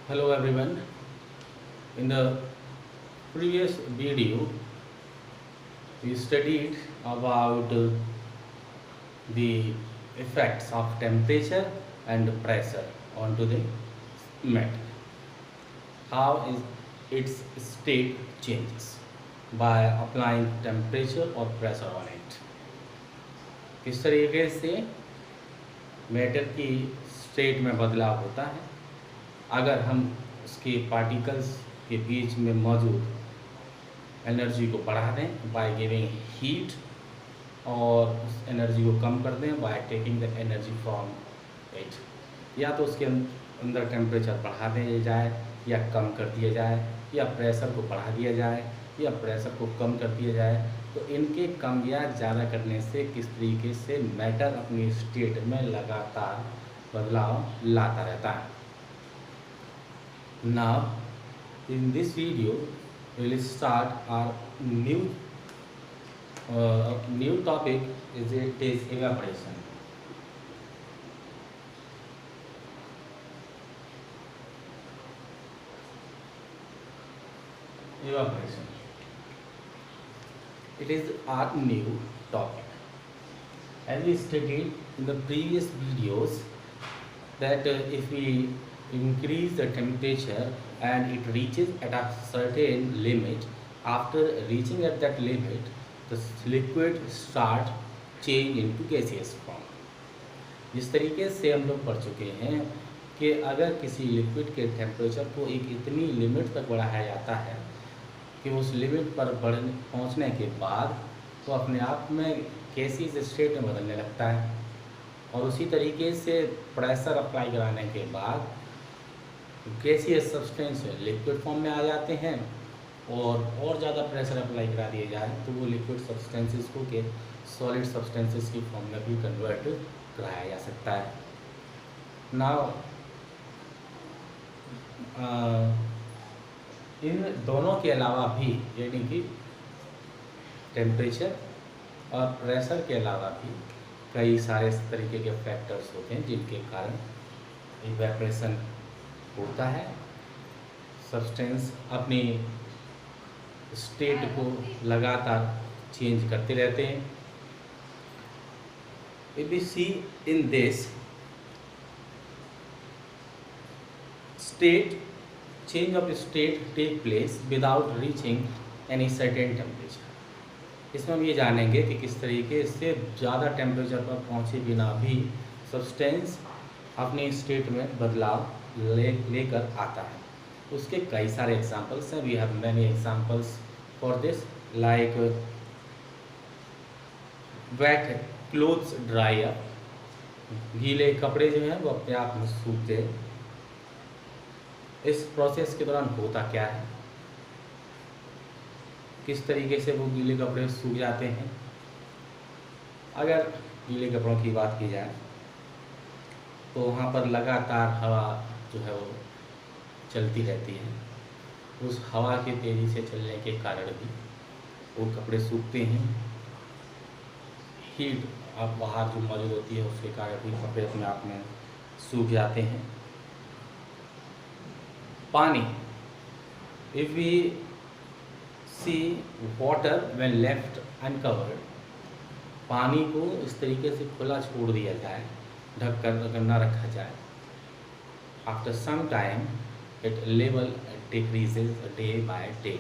Hello everyone. In the previous video, we studied about the effects of temperature and pressure onto the metal. How is its state changes by applying temperature or pressure on it. किस तरीके से matter की state में बदलाव होता है अगर हम उसके पार्टिकल्स के बीच में मौजूद एनर्जी को बढ़ा दें बाय गिविंग हीट और उस एनर्जी को कम कर दें by taking the energy from it, या तो उसके अंदर टेम्परेचर बढ़ा दिया जाए या कम कर दिया जाए या प्रेशर को बढ़ा दिया जाए या प्रेशर को कम कर दिया जाए। तो इनके कम या ज़्यादा करने से किस तरीके से मैटर अपनी स्टेट में लगातार बदलाव लाता रहता है। Now, in this video, we will start our new topic. It is evaporation. Evaporation. It is our new topic. As we studied in the previous videos, that if we increase the temperature and it reaches at a certain limit, after reaching at that limit the liquid start change into gaseous form। जिस तरीके से हम लोग पढ़ चुके हैं कि अगर किसी लिक्विड के टेम्परेचर को एक इतनी लिमिट तक बढ़ाया जाता है कि उस लिमिट पर पहुंचने के बाद वो अपने आप में गैसियस स्टेट में बदलने लगता है, और उसी तरीके से प्रेशर अप्लाई कराने के बाद गैसियस सब्सटेंस लिक्विड फॉर्म में आ जाते हैं, और ज़्यादा प्रेशर अप्लाई करा दिया जाए तो वो लिक्विड सब्सटेंसेस को के सॉलिड सब्सटेंसेस की फॉर्म में भी कन्वर्ट कराया जा सकता है। नाउ इन दोनों के अलावा भी, यानी कि टेम्परेचर और प्रेशर के अलावा भी कई सारे इस तरीके के फैक्टर्स होते हैं जिनके कारण इवेपोरेशन होता है। सब्सटेंस अपनी स्टेट को लगातार चेंज करते रहते हैं। If we see in this state, change of state take place without reaching any certain temperature। इसमें हम ये जानेंगे कि किस तरीके से ज़्यादा टेम्परेचर पर पहुँचे बिना भी सब्सटेंस अपनी स्टेट में बदलाव लेकर आता है। उसके कई सारे एग्जांपल्स हैं। We have many examples for this, like wet clothes dry up, गीले कपड़े जो हैं वो अपने आप में सूखते हैं। इस प्रोसेस के दौरान होता क्या है, किस तरीके से वो गीले कपड़े सूख जाते हैं। अगर गीले कपड़ों की बात की जाए तो वहाँ पर लगातार हवा जो है वो चलती रहती है। उस हवा के तेज़ी से चलने के कारण भी वो कपड़े सूखते हैं। हीट अब बाहर जो मौजूद होती है उसके कारण भी कपड़े अपने आप में सूख जाते हैं। पानी, if we see water when left uncovered, पानी को इस तरीके से खुला छोड़ दिया जाए, ढक कर अगर न रखा जाए, after some time it level decreases day by day.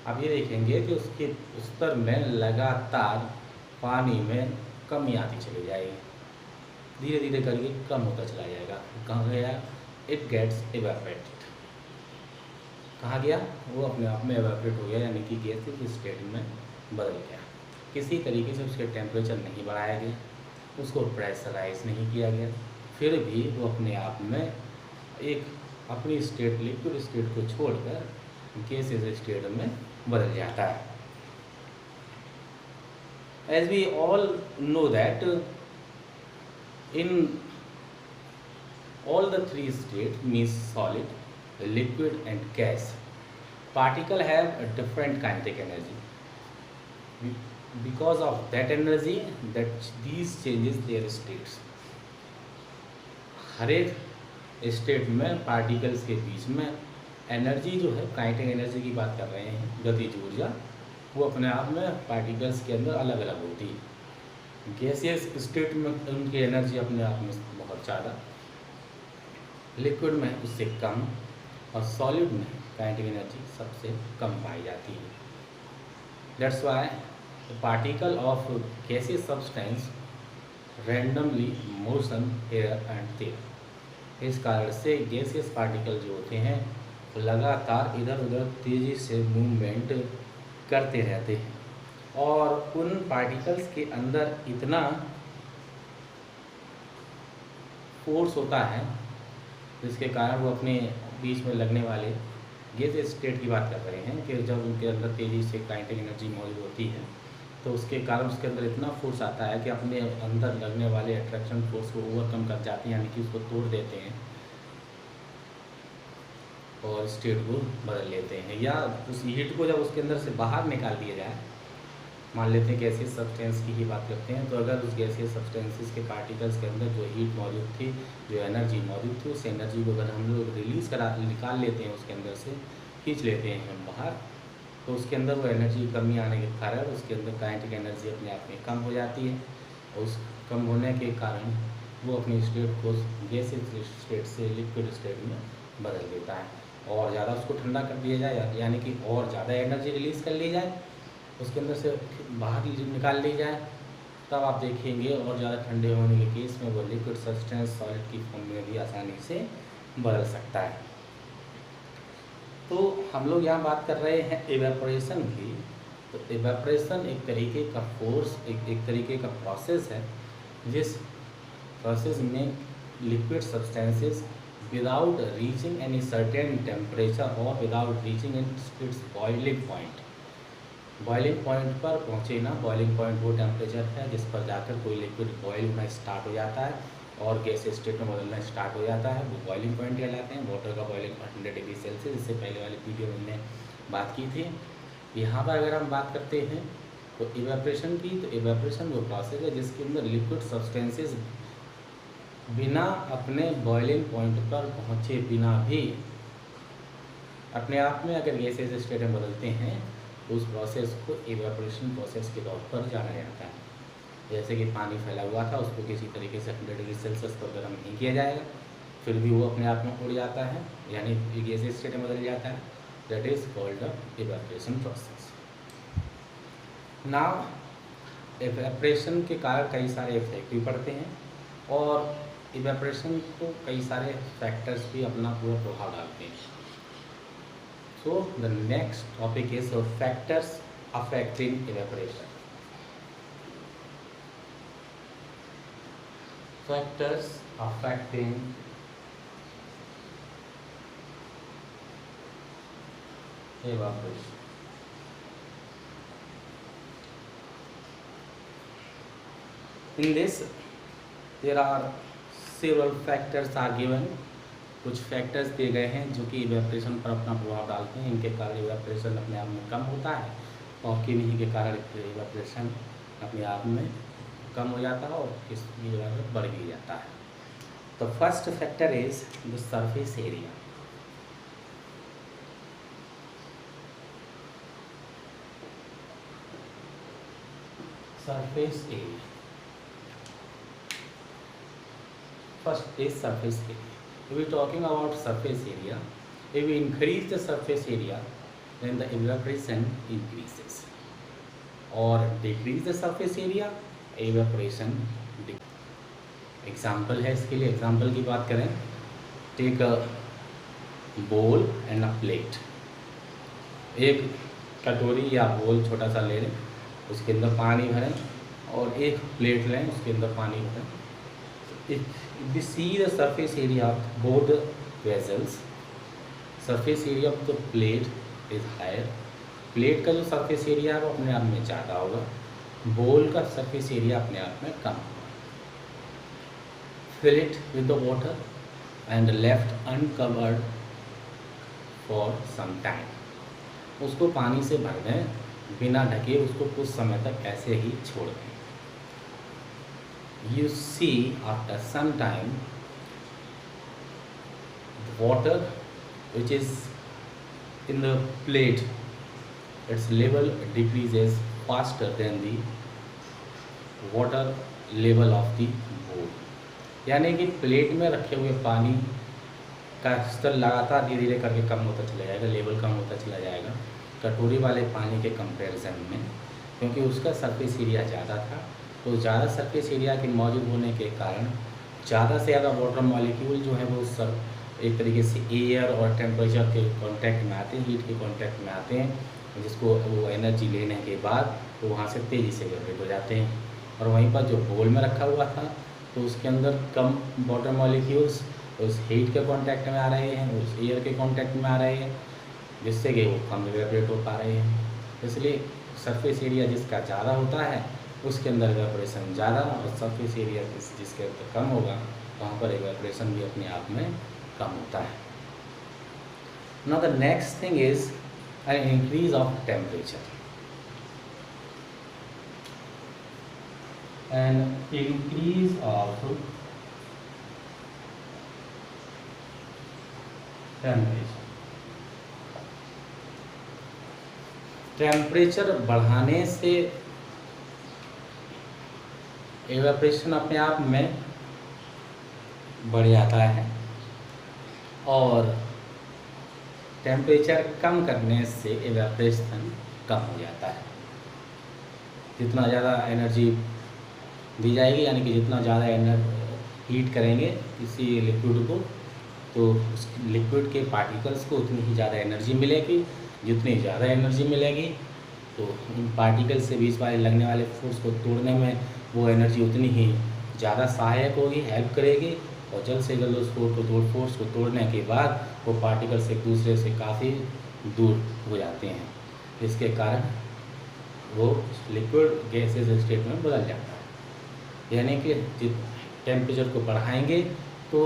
अब ये देखेंगे कि उसके स्तर में लगातार पानी में कमी आती चली जाएगी, धीरे धीरे करके कम होता चला जाएगा। कहाँ गया? It gets evaporated. कहाँ गया? वो अपने आप में इवेपोरेट हो गया, यानी कि गैसियस स्टेट में बदल गया। किसी तरीके से उसके टेम्परेचर नहीं बढ़ाया गया, उसको प्रेशराइज नहीं किया गया, फिर भी वो अपने आप में एक अपनी स्टेट, लिक्विड स्टेट को छोड़कर गैसियस स्टेट में बदल जाता है। As we all know that in all the three states, means solid, liquid and gas, particle have a different kinetic energy। Because of that energy, that these changes their states। हर एक state में particles के बीच में energy जो है, kinetic energy की बात कर रहे हैं, गतिज ऊर्जा, वो अपने आप में पार्टिकल्स के अंदर अलग अलग होती है। गैसियस स्टेट में उनकी एनर्जी अपने आप में बहुत ज़्यादा, लिक्विड में उससे कम, और सॉलिड में काइनेटिक एनर्जी सबसे कम पाई जाती है। That's why particle of gaseous substance randomly motion air and there. इस कारण से गैसियस पार्टिकल जो होते हैं लगातार इधर उधर तेज़ी से मूवमेंट करते रहते हैं, और उन पार्टिकल्स के अंदर इतना फोर्स होता है जिसके कारण वो अपने बीच में लगने वाले गैस स्टेट की बात कर रहे हैं कि जब उनके अंदर तेज़ी से काइनेटिक एनर्जी मौजूद होती है तो उसके कारण उसके अंदर इतना फोर्स आता है कि अपने अंदर लगने वाले अट्रैक्शन फोर्स को ओवरकम कर जाते हैं, यानी कि उसको तोड़ देते हैं और स्टेट को बदल लेते हैं। या उस हीट को जब उसके अंदर से बाहर निकाल दिया जाए, मान लेते हैं गैसियस सब्सटेंस की ही बात करते हैं, तो अगर उस गैसियस सब्सटेंसेस के पार्टिकल्स के अंदर जो हीट मौजूद थी, जो एनर्जी मौजूद थी, उस एनर्जी को अगर हम लोग रिलीज़ करा निकाल लेते हैं, उसके अंदर से खींच लेते हैं हम बाहर, तो उसके अंदर वो एनर्जी की कमी आने के कारण उसके अंदर काइनेटिक एनर्जी अपने आप में कम हो जाती है, और उस कम होने के कारण वो अपनी स्टेट को गैसियस स्टेट से लिक्विड स्टेट में बदल देता है। और ज़्यादा उसको ठंडा कर दिया जाए, यानी कि और ज़्यादा एनर्जी रिलीज़ कर ली जाए, उसके अंदर से बाहर निकाल ली जाए, तब आप देखेंगे और ज़्यादा ठंडे होने के केस में वो लिक्विड सब्सटेंस सॉलिड की फॉर्म में भी आसानी से बदल सकता है। तो हम लोग यहाँ बात कर रहे हैं इवेपोरेशन की। तो इवेपोरेशन एक तरीके का फोर्स, एक तरीके का प्रोसेस है जिस प्रोसेस में liquid substances without reaching any certain temperature और without reaching its boiling point पर पहुँचे ना। बॉइलिंग पॉइंट वो टेम्परेचर है जिस पर जाकर कोई लिक्विड बॉयल होना स्टार्ट हो जाता है और गैस स्टेट में बदलना स्टार्ट हो जाता है, वो बॉइलिंग पॉइंट कहलाते हैं। वाटर का बॉइलिंग 100 डिग्री सेल्सियस, इससे पहले वाली वीडियो में हमने बात की थी। यहाँ पर अगर हम बात करते हैं तो इवेपोरेशन की, तो इवेपोरेशन वो प्रोसेस है जिसके अंदर लिक्विड सब्सटेंसेस बिना अपने बॉइलिंग पॉइंट पर पहुँचे बिना भी अपने आप में अगर गैसेस स्टेट में बदलते हैं तो उस प्रोसेस को इवेपोरेशन प्रोसेस के तौर पर जाना जाता है। जैसे कि पानी फैला हुआ था, उसको किसी तरीके से 100 डिग्री सेल्सियस पर गर्म नहीं किया जाएगा, फिर भी वो अपने आप में उड़ जाता है, यानी गैसेस स्टेट में बदल जाता है। That is called the evaporation process. Now evaporation के कारण कई सारे इफेक्ट भी पड़ते हैं, और इवेपोरेशन को कई सारे फैक्टर्स भी अपना पूरा प्रभाव डालते हैं। So the next topic is factors affecting evaporation. Factors affecting evaporation. In this, there are several factors are given. कुछ फैक्टर्स दिए गए हैं जो कि इवेपोरेशन पर अपना प्रभाव डालते हैं। इनके कारण इवेपोरेशन अपने आप में कम होता है, और किन्हीं के कारण इवेपोरेशन अपने आप में कम हो जाता है और इसकी वजह से बढ़ भी जाता है। तो first factor is the surface area. Surface area, first is surface area. If we are talking about surface area, if we increase the surface area, then the evaporation increases. Or decrease the surface area, evaporation decreases. Example है इसके लिए, example की बात करें, take a bowl and a plate. एक कटोरी या बोल छोटा सा ले लें, उसके अंदर पानी भरें, और एक प्लेट लें, उसके अंदर पानी भरें। If we see the surface area of both the vessels, surface area of the plate is higher. Plate का जो सरफेस एरिया है वो अपने आप में ज़्यादा होगा, बोल का सरफेस एरिया अपने आप में कम होगा। Fill it with the water and left uncovered for some time. उसको पानी से भर दें बिना ढके, उसको कुछ समय तक ऐसे ही छोड़ दें। You see after some time water which is in the plate, its level decreases faster than the water level of the bowl. यानी कि प्लेट में रखे हुए पानी का स्तर लगातार धीरे धीरे करके कम होता चला जाएगा, लेवल कम होता चला जाएगा कटोरी वाले पानी के कंपैरिजन में, क्योंकि उसका सरफेस एरिया ज़्यादा था। तो ज़्यादा सरफेस एरिया के मौजूद होने के कारण ज़्यादा से ज़्यादा वाटर मॉलिक्यूल जो है वो एक तरीके से एयर और टेम्परेचर के कांटेक्ट में आते हैं, हीट के कांटेक्ट में आते हैं, जिसको वो एनर्जी लेने के बाद वो वहाँ से तेज़ी से इवेपोरेट हो जाते हैं। और वहीं पर जो बोल में रखा हुआ था तो उसके अंदर कम वाटर मॉलिक्यूल्स उस हीट के कांटेक्ट में आ रहे हैं, उस एयर के कांटेक्ट में आ रहे हैं, जिससे कि वो कम इवेपोरेट हो पा रहे हैं। इसलिए सरफेस एरिया जिसका ज़्यादा होता है उसके अंदर इवेपोरेशन ज़्यादा, और सरफेस एरिया जिसके अंदर कम होगा वहाँ पर इवेपोरेशन भी अपने आप में कम होता है। Now the next thing is an increase of temperature. An increase of temperature. Temperature बढ़ाने से एवेपोरेशन अपने आप में बढ़ जाता है, और टेम्परेचर कम करने से एवेपोरेशन कम हो जाता है। जितना ज़्यादा एनर्जी दी जाएगी, यानी कि जितना ज़्यादा हीट करेंगे किसी लिक्विड को, तो उस लिक्विड के पार्टिकल्स को उतनी ही ज़्यादा एनर्जी मिलेगी। जितनी ज़्यादा एनर्जी मिलेगी तो उन पार्टिकल से बीच वाले लगने वाले फोर्स को तोड़ने में वो एनर्जी उतनी ही ज़्यादा सहायक होगी, हेल्प करेगी, और जल्द से जल्द उस फोर्स को तोड़ने के बाद वो पार्टिकल्स एक दूसरे से काफ़ी दूर हो जाते हैं, जिसके कारण वो लिक्विड गैसेस स्टेट में बदल जाता है। यानी कि टेम्परेचर को बढ़ाएंगे तो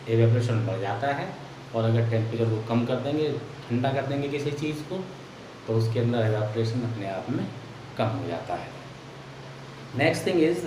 एवेपोरेशन बढ़ जाता है, और अगर टेम्परेचर को कम कर देंगे, ठंडा कर देंगे किसी चीज़ को, तो उसके अंदर एवेपोरेशन अपने आप में कम हो जाता है। Next thing is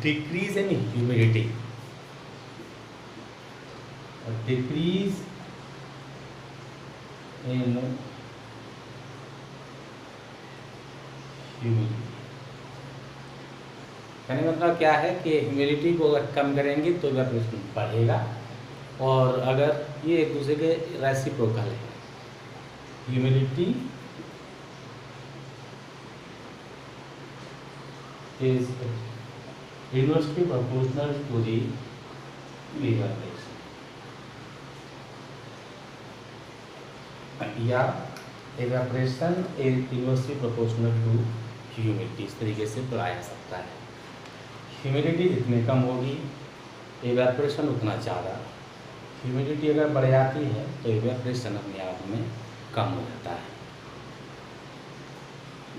decrease in humidity. Decrease in humidity कहने का मतलब क्या है कि ह्यूमिडिटी को अगर कम करेंगे तो एवेपोरेशन बढ़ेगा, और अगर ये एक दूसरे के रेसिप्रोकल है, humidity is inversely proportional to the evaporation, या evaporation is inversely proportional to humidity, इस तरीके से पढ़ाया जा सकता है। ह्यूमिडिटी जितनी कम होगी एवेपोरेशन उतना ज़्यादा। ह्यूमिडिटी अगर बढ़ जाती है तो एवेपोरेशन अपने आप में कम हो जाता है।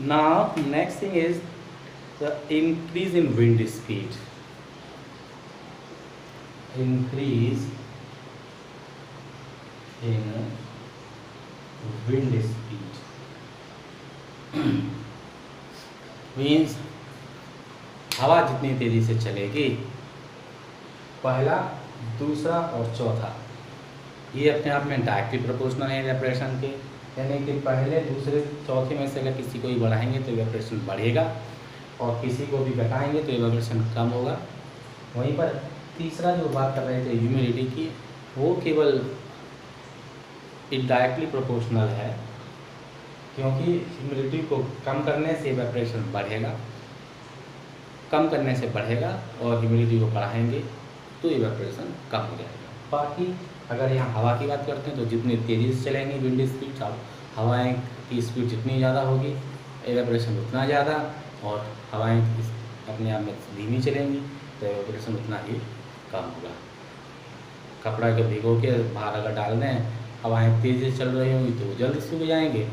Now next thing is the increase in wind speed. Increase in wind speed means हवा जितनी तेज़ी से चलेगी, पहला, दूसरा और चौथा, ये अपने आप में डायरेक्टली प्रोपोर्शनल है एवेपोरेशन के। यानी कि पहले, दूसरे, चौथे में से अगर किसी को भी बढ़ाएंगे तो एवेपोरेशन बढ़ेगा, और किसी को भी घटाएंगे तो एवेपोरेशन कम होगा। वहीं पर तीसरा जो बात कर रहे थे ह्यूमिडिटी की, वो केवल इनडायरेक्टली प्रोपोर्शनल है, क्योंकि ह्यूमिडिटी को कम करने से एवेपोरेशन बढ़ेगा, कम करने से बढ़ेगा, और ह्यूमिडिटी को बढ़ाएंगे तो एवेपोरेशन कम हो जाएगा। बाकी अगर यहाँ हवा की बात करते हैं तो जितनी तेज़ी से चलेंगे विंड स्पीड, हवाएं की स्पीड जितनी ज़्यादा होगी एवेपोरेशन उतना ज़्यादा, और हवाएं अपने आप में धीमी चलेंगी तो एवेपोरेशन उतना ही कम होगा। कपड़ा को भिगो के बाहर अगर डाल दें, हवाएं तेज़ी से चल रही होंगी तो वो जल्द सूख जाएंगे,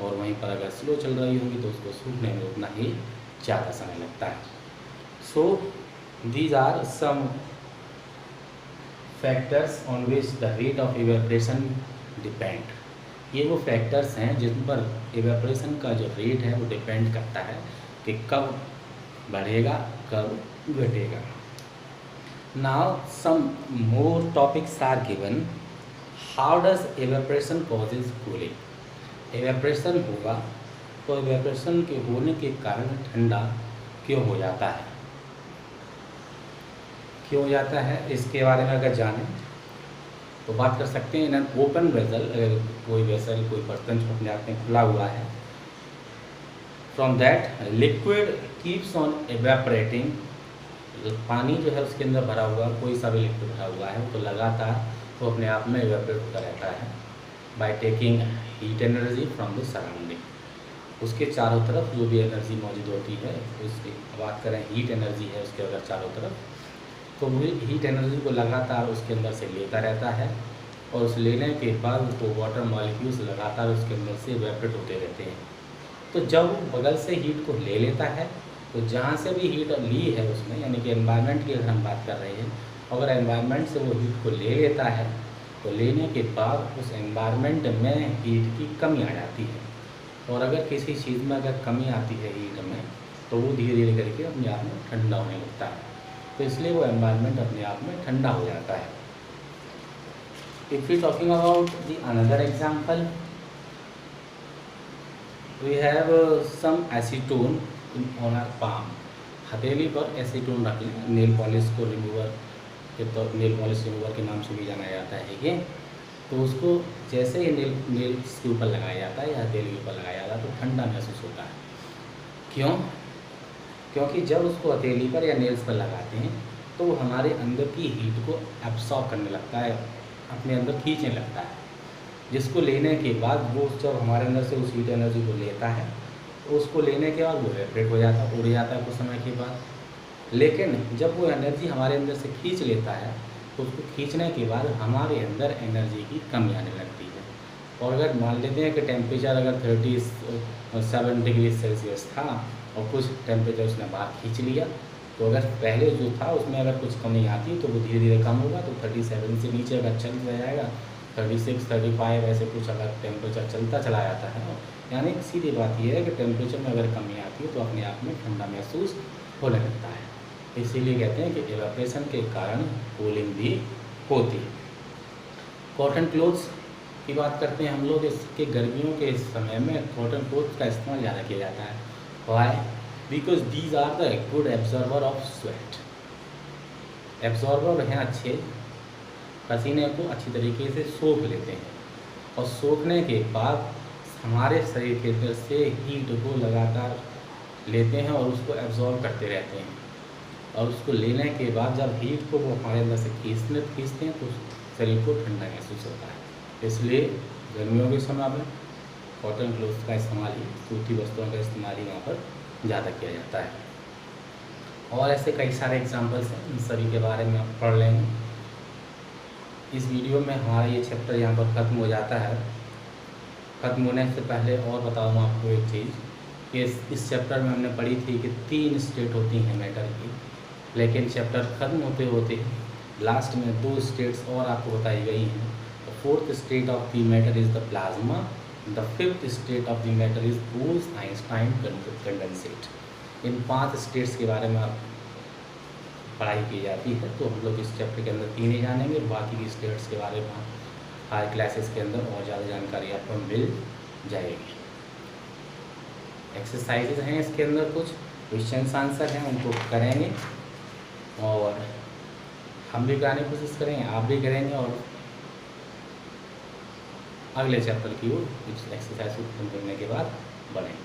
और वहीं पर अगर स्लो चल रही होंगी तो उसको सूखने में उतना ही ज़्यादा समय लगता है। So these are some factors on which the rate of evaporation depend. ये वो फैक्टर्स हैं जिन पर एवेपोरेशन का जो रेट है वो डिपेंड करता है कि कब बढ़ेगा, कब घटेगा। Now some more topics are given how does evaporation causes cooling. Evaporation होगा तो एवेपोरेशन के होने के कारण ठंडा क्यों हो जाता है, क्यों हो जाता है, इसके बारे में अगर जानें तो बात कर सकते हैं। इन एन ओपन वेसल, अगर कोई वेसल कोई बर्तन जो अपने आप में खुला हुआ है, from that liquid keeps on evaporating, पानी जो है उसके अंदर भरा हुआ कोई सा भी लिक्विड भरा हुआ है तो लगातार वो अपने आप में एवेपोरेट होता रहता है by taking heat energy from the surrounding. उसके चारों तरफ जो भी एनर्जी मौजूद होती है, उसकी बात करें हीट एनर्जी है उसके अगर चारों तरफ, तो वो हीट एनर्जी को लगातार उसके अंदर से लेता रहता है और उस लेने के बाद उसको वाटर मॉलिक्यूल्स लगातार उसके अंदर से एवेपोरेट होते रहते हैं। तो जब वो बगल से हीट को ले लेता है तो जहाँ से भी हीट ली है उसने, यानी कि एनवायरनमेंट की अगर हम बात कर रहे हैं, अगर एनवायरनमेंट से वो हीट को ले लेता है तो लेने के बाद उस एनवायरनमेंट में हीट की कमी आ जाती है, और अगर किसी चीज़ में अगर कमी आती है हीट में तो वो धीरे धीरे करके अपने आप में ठंडा होने लगता है, तो इसलिए वो एनवायरनमेंट अपने आप में ठंडा हो जाता है। If you talking about the another example, we have some acetone on our palm. हथेली पर एसीटोन रख लें, नेल पॉलिश को रिमूवर के तौर, नेल पॉलिश रिमूवर के नाम से भी जाना जाता है ये। तो उसको जैसे ही नेल्स के ऊपर लगाया जाता है या हथेली के ऊपर लगाया जाता है तो ठंडा महसूस होता है। क्यों? क्योंकि जब उसको हथेली पर या नेल्स पर लगाते हैं तो वो हमारे अंदर की हीट को एब्सॉर्ब करने लगता है, अपने अंदर खींचने लगता है, जिसको लेने के बाद वो जब हमारे अंदर से उस हीट एनर्जी को लेता है तो उसको लेने के बाद वो एवेपोरेट हो जाता है, उड़ जाता है कुछ समय के बाद। लेकिन जब वो एनर्जी हमारे अंदर से खींच लेता है तो उसको खींचने के बाद हमारे अंदर एनर्जी की कमी आने लगती है। और अगर मान लेते हैं कि टेम्परेचर अगर 37 डिग्री सेल्सियस था और कुछ टेम्परेचर उसने बाहर खींच लिया, तो अगर पहले जो था उसमें अगर कुछ कमी आती तो वो धीरे धीरे कम होगा, तो 37 से नीचे अगर चल जाएगा 36, 35 ऐसे कुछ अगर टेम्परेचर चलता चला जाता है, यानी सीधी बात यह है कि टेम्परेचर में अगर कमी आती है तो अपने आप में ठंडा महसूस होने लगता है। इसीलिए कहते हैं कि एवापोरेशन के कारण कूलिंग भी होती है। कॉटन क्लोथ्स की बात करते हैं हम लोग, इसके गर्मियों के समय में कॉटन क्लोथ्स का इस्तेमाल ज़्यादा किया जाता है। Why? Because these are the good absorber of sweat. Absorber हैं अच्छे, पसीने को अच्छी तरीके से सोख लेते हैं और सोखने के बाद हमारे शरीर के अंदर से हीट को लगातार लेते हैं और उसको एब्जॉर्ब करते रहते हैं, और उसको लेने के बाद जब हीट को वो हमारे अंदर से खींचते हैं तो शरीर को ठंडा महसूस होता है। इसलिए गर्मियों के समय में कॉटन क्लोथ्स का इस्तेमाल ही, सूती वस्त्रों का इस्तेमाल ही वहाँ पर ज़्यादा किया जाता है। और ऐसे कई सारे एग्जाम्पल्स हैं, इन सभी के बारे में आप पढ़ लेंगे। इस वीडियो में हमारा ये चैप्टर यहाँ पर ख़त्म हो जाता है। ख़त्म होने से पहले और बताऊँ आपको एक चीज़ कि इस चैप्टर में हमने पढ़ी थी कि 3 स्टेट होती हैं मैटर की, लेकिन चैप्टर ख़त्म होते होते लास्ट में 2 स्टेट्स और आपको बताई गई हैं। The 4th state of the matter is the plasma, the 5th state of the matter is balls-Einstein condensate. In 5 states के बारे में आप पढ़ाई की जाती है, तो हम लोग इस चैप्टर के अंदर 3 ही जानेंगे, बाकी की स्टेट्स के बारे में हाई क्लासेस के अंदर और ज़्यादा जानकारी आपको मिल जाएगी। एक्सरसाइजेज हैं इसके अंदर, कुछ क्वेश्चन आंसर हैं, उनको करेंगे और हम भी कराने की कोशिश करेंगे, आप भी करेंगे, और अगले चैप्टर की ओर एक्सरसाइज को खत्म करने के बाद बढ़ेंगे।